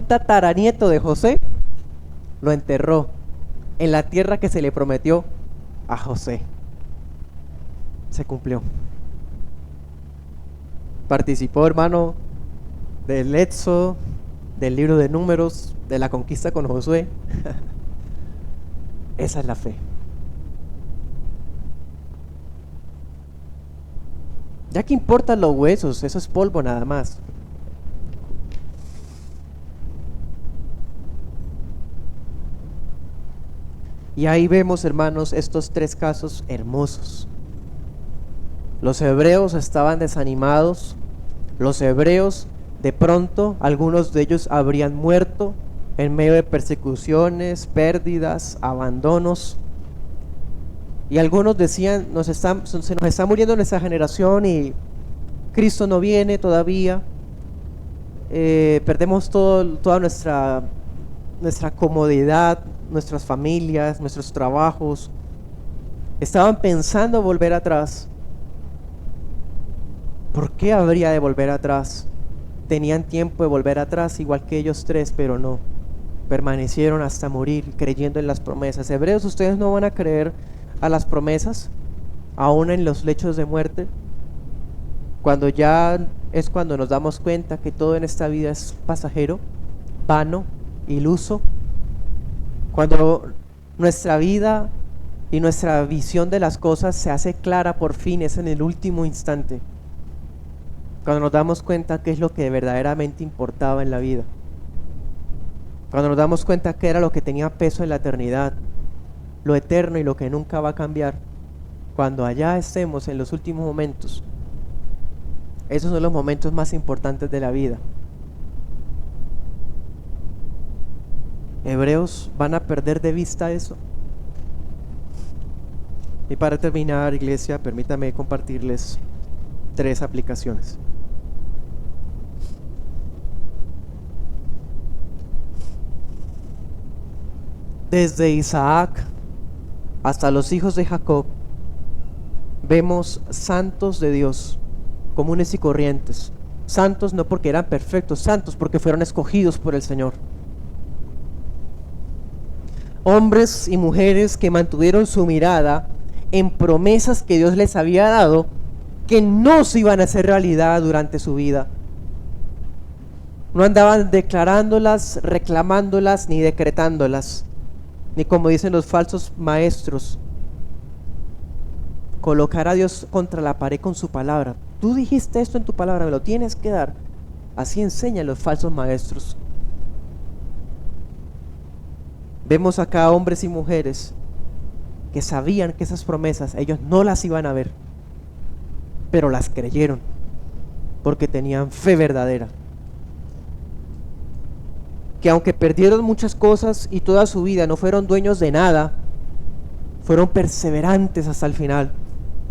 tataranieto de José, lo enterró en la tierra que se le prometió a José. Se cumplió. Participó, hermano, del éxodo, del libro de Números, de la conquista con Josué. Esa es la fe. Ya que importan los huesos, eso es polvo nada más. Y ahí vemos, hermanos, estos 3 casos hermosos. Los hebreos estaban desanimados. Los hebreos, de pronto, algunos de ellos habrían muerto en medio de persecuciones, pérdidas, abandonos. Y algunos decían, se nos está muriendo nuestra generación y Cristo no viene todavía. Perdemos toda nuestra comodidad, nuestras familias, nuestros trabajos. Estaban pensando volver atrás. ¿Por qué habría de volver atrás? Tenían tiempo de volver atrás, igual que ellos 3, pero no. Permanecieron hasta morir, creyendo en las promesas. Hebreos, ¿ustedes no van a creer a las promesas, aún en los lechos de muerte? cuando ya es cuando nos damos cuenta que todo en esta vida es pasajero, vano, iluso, cuando nuestra vida y nuestra visión de las cosas se hace clara por fin, es en el último instante, cuando nos damos cuenta qué es lo que verdaderamente importaba en la vida, cuando nos damos cuenta qué era lo que tenía peso en la eternidad, lo eterno y lo que nunca va a cambiar. Cuando allá estemos en los últimos momentos, esos son los momentos más importantes de la vida. Hebreos van a perder de vista eso. Y para terminar, iglesia, permítame compartirles 3 aplicaciones. Desde Isaac hasta los hijos de Jacob, vemos santos de Dios, comunes y corrientes. Santos no porque eran perfectos, santos porque fueron escogidos por el Señor. Hombres y mujeres que mantuvieron su mirada en promesas que Dios les había dado, que no se iban a hacer realidad durante su vida. No andaban declarándolas, reclamándolas, ni decretándolas, ni como dicen los falsos maestros, colocar a Dios contra la pared con su palabra. Tú dijiste esto en tu palabra, me lo tienes que dar. Así enseñan los falsos maestros. Vemos acá hombres y mujeres que sabían que esas promesas ellos no las iban a ver, pero las creyeron porque tenían fe verdadera. Que aunque perdieron muchas cosas y toda su vida no fueron dueños de nada, fueron perseverantes hasta el final,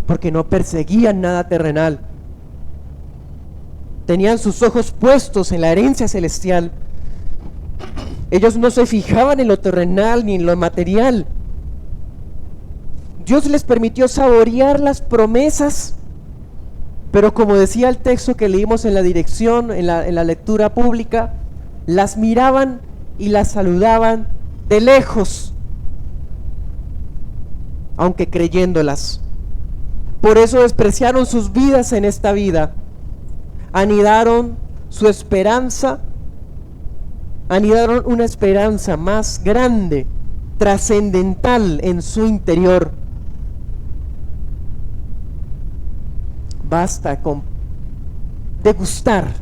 porque no perseguían nada terrenal. Tenían sus ojos puestos en la herencia celestial. Ellos no se fijaban en lo terrenal ni en lo material. Dios les permitió saborear las promesas, pero como decía el texto que leímos en la dirección, en la lectura pública, las miraban y las saludaban de lejos, aunque creyéndolas. Por eso despreciaron sus vidas en esta vida, anidaron su esperanza, anidaron una esperanza más grande, trascendental en su interior. Basta con degustar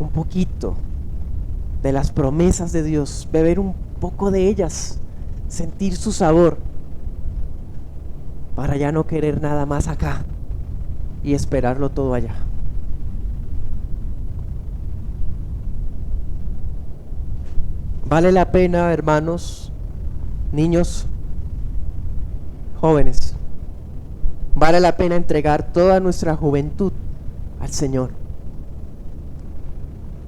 un poquito de las promesas de Dios, beber un poco de ellas, sentir su sabor, para ya no querer nada más acá y esperarlo todo allá. Vale la pena, hermanos, niños, jóvenes, vale la pena entregar toda nuestra juventud al Señor.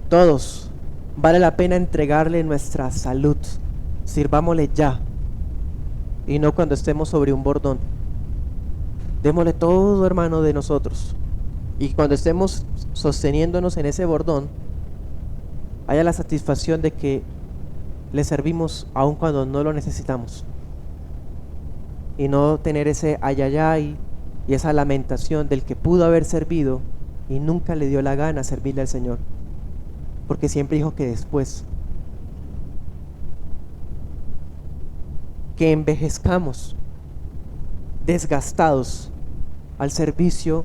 Todos, vale la pena entregarle nuestra salud. Sirvámosle ya y no cuando estemos sobre un bordón. Démosle todo, hermano, de nosotros, y cuando estemos sosteniéndonos en ese bordón, haya la satisfacción de que le servimos aun cuando no lo necesitamos, y no tener ese ayayay y esa lamentación del que pudo haber servido y nunca le dio la gana servirle al Señor, porque siempre dijo que después. Que envejezcamos desgastados al servicio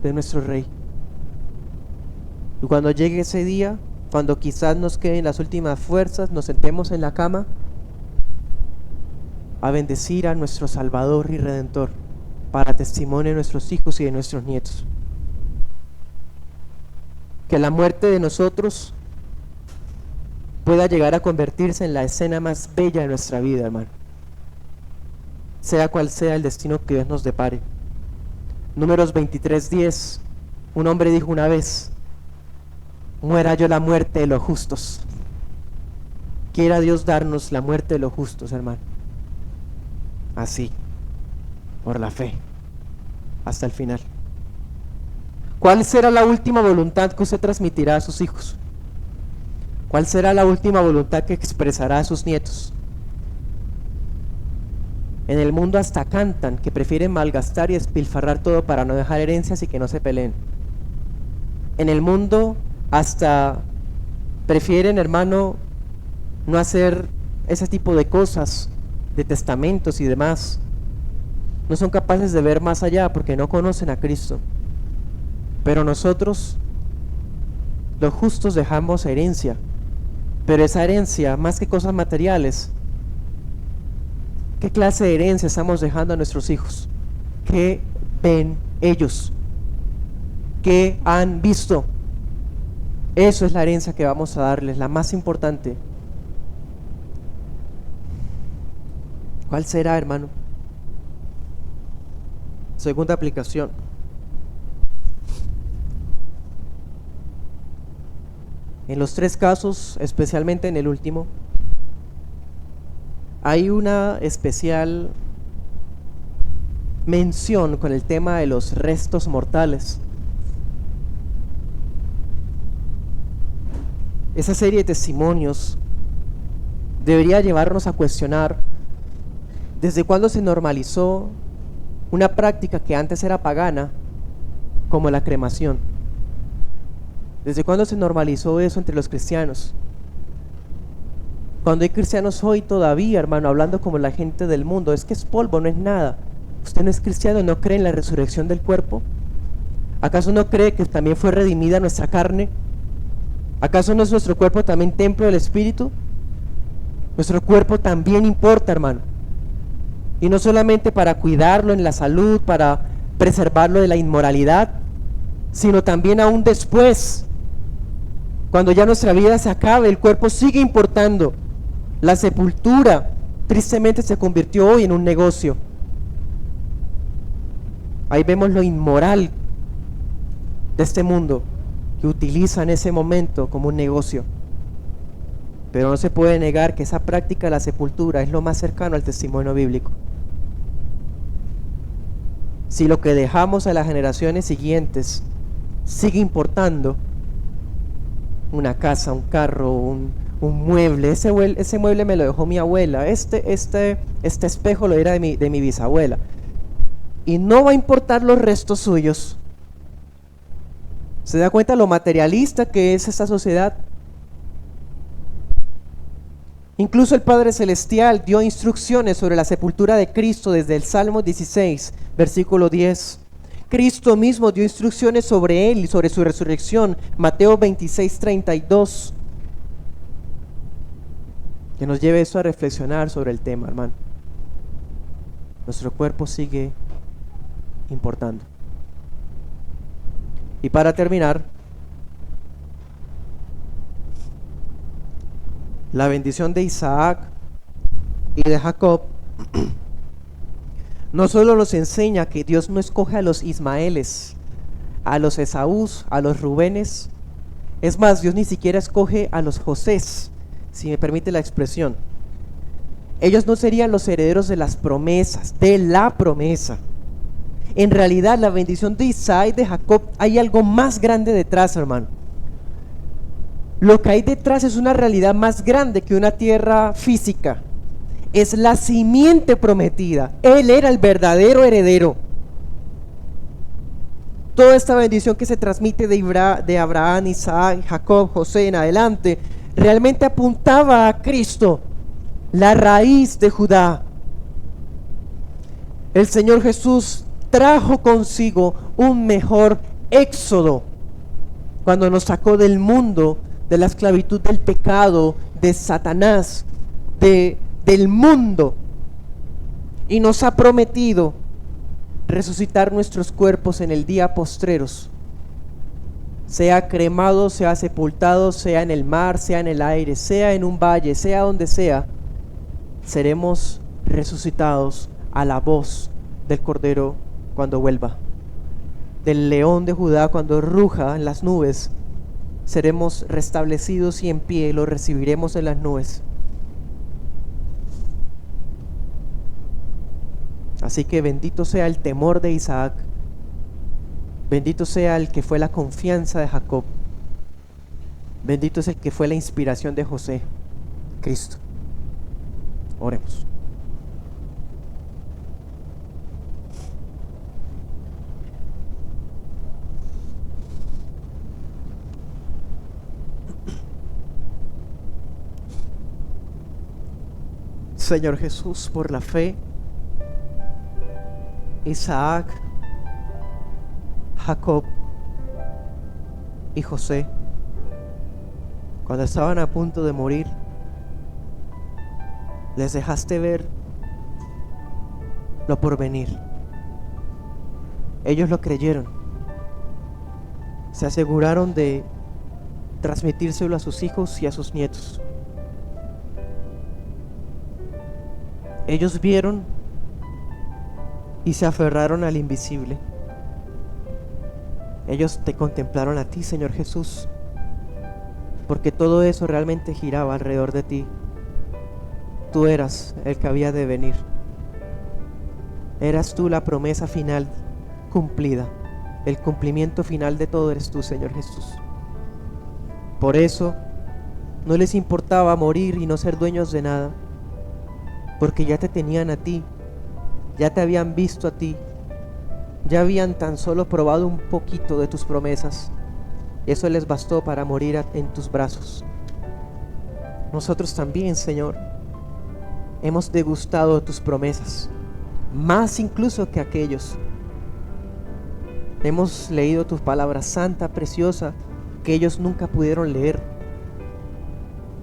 de nuestro Rey. Y cuando llegue ese día, cuando quizás nos queden las últimas fuerzas, nos sentemos en la cama a bendecir a nuestro Salvador y Redentor, para testimonio de nuestros hijos y de nuestros nietos. Que la muerte de nosotros pueda llegar a convertirse en la escena más bella de nuestra vida, hermano, sea cual sea el destino que Dios nos depare. Números 23:10, un hombre dijo una vez: muera yo la muerte de los justos. Quiera Dios darnos la muerte de los justos, hermano, así, por la fe, hasta el final. ¿Cuál será la última voluntad que usted transmitirá a sus hijos? ¿Cuál será la última voluntad que expresará a sus nietos? En el mundo hasta cantan que prefieren malgastar y despilfarrar todo para no dejar herencias y que no se peleen. En el mundo hasta prefieren, hermano, no hacer ese tipo de cosas, de testamentos y demás. No son capaces de ver más allá porque no conocen a Cristo. Pero nosotros, los justos, dejamos herencia. Pero esa herencia, más que cosas materiales, ¿qué clase de herencia estamos dejando a nuestros hijos? ¿Qué ven ellos? ¿Qué han visto? Eso es la herencia que vamos a darles, la más importante. ¿Cuál será, hermano? Segunda aplicación. En los tres casos, especialmente en el último, hay una especial mención con el tema de los restos mortales. Esa serie de testimonios debería llevarnos a cuestionar desde cuándo se normalizó una práctica que antes era pagana, como la cremación. ¿Desde cuándo se normalizó eso entre los cristianos? Cuando hay cristianos hoy todavía, hermano, hablando como la gente del mundo, es que es polvo, no es nada. ¿Usted no es cristiano, no cree en la resurrección del cuerpo? ¿Acaso no cree que también fue redimida nuestra carne? ¿Acaso no es nuestro cuerpo también templo del Espíritu? Nuestro cuerpo también importa, hermano. Y no solamente para cuidarlo en la salud, para preservarlo de la inmoralidad, sino también aún después, cuando ya nuestra vida se acabe, el cuerpo sigue importando. La sepultura tristemente se convirtió hoy en un negocio. Ahí vemos lo inmoral de este mundo, que utiliza en ese momento como un negocio. Pero no se puede negar que esa práctica de la sepultura es lo más cercano al testimonio bíblico. Si lo que dejamos a las generaciones siguientes sigue importando, una casa, un carro, un mueble, ese mueble me lo dejó mi abuela, este espejo lo era de mi bisabuela, y no va a importar los restos suyos. ¿Se da cuenta lo materialista que es esta sociedad? Incluso el Padre Celestial dio instrucciones sobre la sepultura de Cristo desde el Salmo 16, versículo 10. Cristo mismo dio instrucciones sobre él y sobre su resurrección, Mateo 26, 32. Que nos lleve eso a reflexionar sobre el tema, hermano. Nuestro cuerpo sigue importando. Y para terminar, la bendición de Isaac y de Jacob no solo nos enseña que Dios no escoge a los Ismaeles, a los Esaús, a los Rubenes. Es más, Dios ni siquiera escoge a los Josés, si me permite la expresión. Ellos no serían los herederos de las promesas, de la promesa. En realidad, la bendición de Isaac y de Jacob, hay algo más grande detrás, hermano. Lo que hay detrás es una realidad más grande que una tierra física. Es la simiente prometida. Él era el verdadero heredero. Toda esta bendición que se transmite de Abraham, Isaac, Jacob, José en adelante, realmente apuntaba a Cristo, la raíz de Judá. El Señor Jesús trajo consigo un mejor éxodo cuando nos sacó del mundo, de la esclavitud del pecado, de Satanás, del mundo, y nos ha prometido resucitar nuestros cuerpos en el día postreros, sea cremado, sea sepultado, sea en el mar, sea en el aire, sea en un valle, sea donde sea, seremos resucitados a la voz del Cordero cuando vuelva, del León de Judá cuando ruja en las nubes. Seremos restablecidos y en pie, lo recibiremos en las nubes. Así que bendito sea el temor de Isaac, bendito sea el que fue la confianza de Jacob, bendito es el que fue la inspiración de José, Cristo. Oremos. Señor Jesús, por la fe, Isaac, Jacob y José, cuando estaban a punto de morir, les dejaste ver lo por venir. Ellos lo creyeron, se aseguraron de transmitírselo a sus hijos y a sus nietos. Ellos vieron y se aferraron al invisible. Ellos te contemplaron a ti, Señor Jesús, porque todo eso realmente giraba alrededor de ti. Tú eras el que había de venir. Eras tú la promesa final cumplida. El cumplimiento final de todo eres tú, Señor Jesús. Por eso no les importaba morir y no ser dueños de nada, porque ya te tenían a ti, ya te habían visto a ti, ya habían tan solo probado un poquito de tus promesas. Eso les bastó para morir en tus brazos. Nosotros también, Señor, hemos degustado tus promesas, más incluso que aquellos. Hemos leído tu palabra santa, preciosa, que ellos nunca pudieron leer.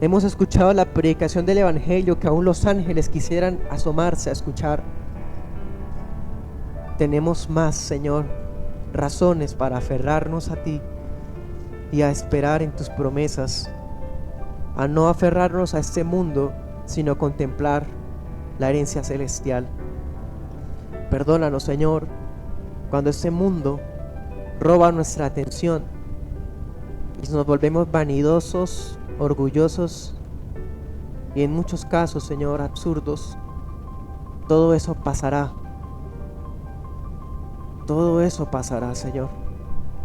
Hemos escuchado la predicación del Evangelio que aún los ángeles quisieran asomarse a escuchar. Tenemos más, Señor, razones para aferrarnos a ti y a esperar en tus promesas, a no aferrarnos a este mundo, sino contemplar la herencia celestial. Perdónanos, Señor, cuando este mundo roba nuestra atención y nos volvemos vanidosos, orgullosos y en muchos casos, Señor, absurdos. Todo eso pasará. Todo eso pasará, Señor,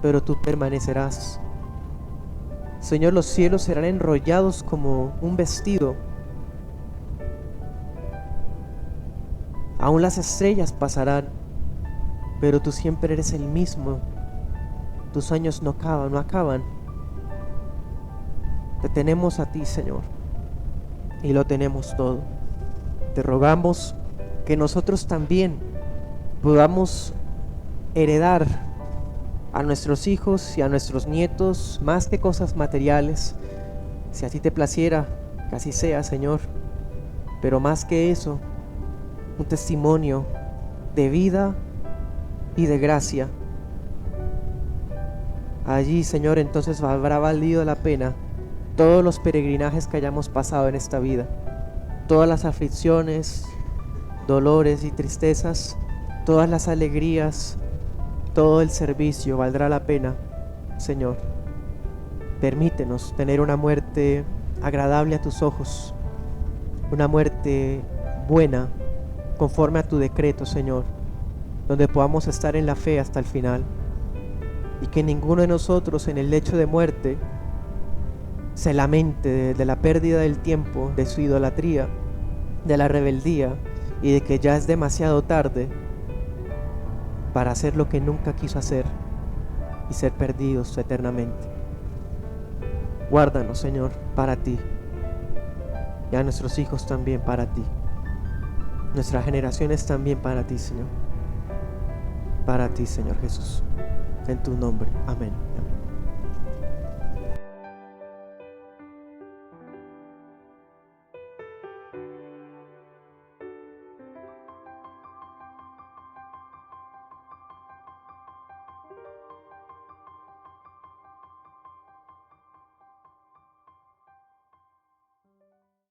pero tú permanecerás. Señor, los cielos serán enrollados como un vestido. Aún las estrellas pasarán, pero tú siempre eres el mismo. Tus años no acaban. Te tenemos a ti, Señor, y lo tenemos todo. Te rogamos que nosotros también podamos heredar a nuestros hijos y a nuestros nietos más que cosas materiales. Si así te placiera, que así sea, Señor, pero más que eso, un testimonio de vida y de gracia. Allí, Señor, entonces habrá valido la pena todos los peregrinajes que hayamos pasado en esta vida, todas las aflicciones, dolores y tristezas, todas las alegrías, todo el servicio valdrá la pena, Señor. Permítenos tener una muerte agradable a tus ojos, una muerte buena, conforme a tu decreto, Señor, donde podamos estar en la fe hasta el final, y que ninguno de nosotros en el lecho de muerte se lamente de la pérdida del tiempo, de su idolatría, de la rebeldía y de que ya es demasiado tarde para hacer lo que nunca quiso hacer y ser perdidos eternamente. Guárdanos, Señor, para ti, y a nuestros hijos también para ti, nuestras generaciones también para ti, Señor. Para ti, Señor Jesús, en tu nombre. Amén. Amén.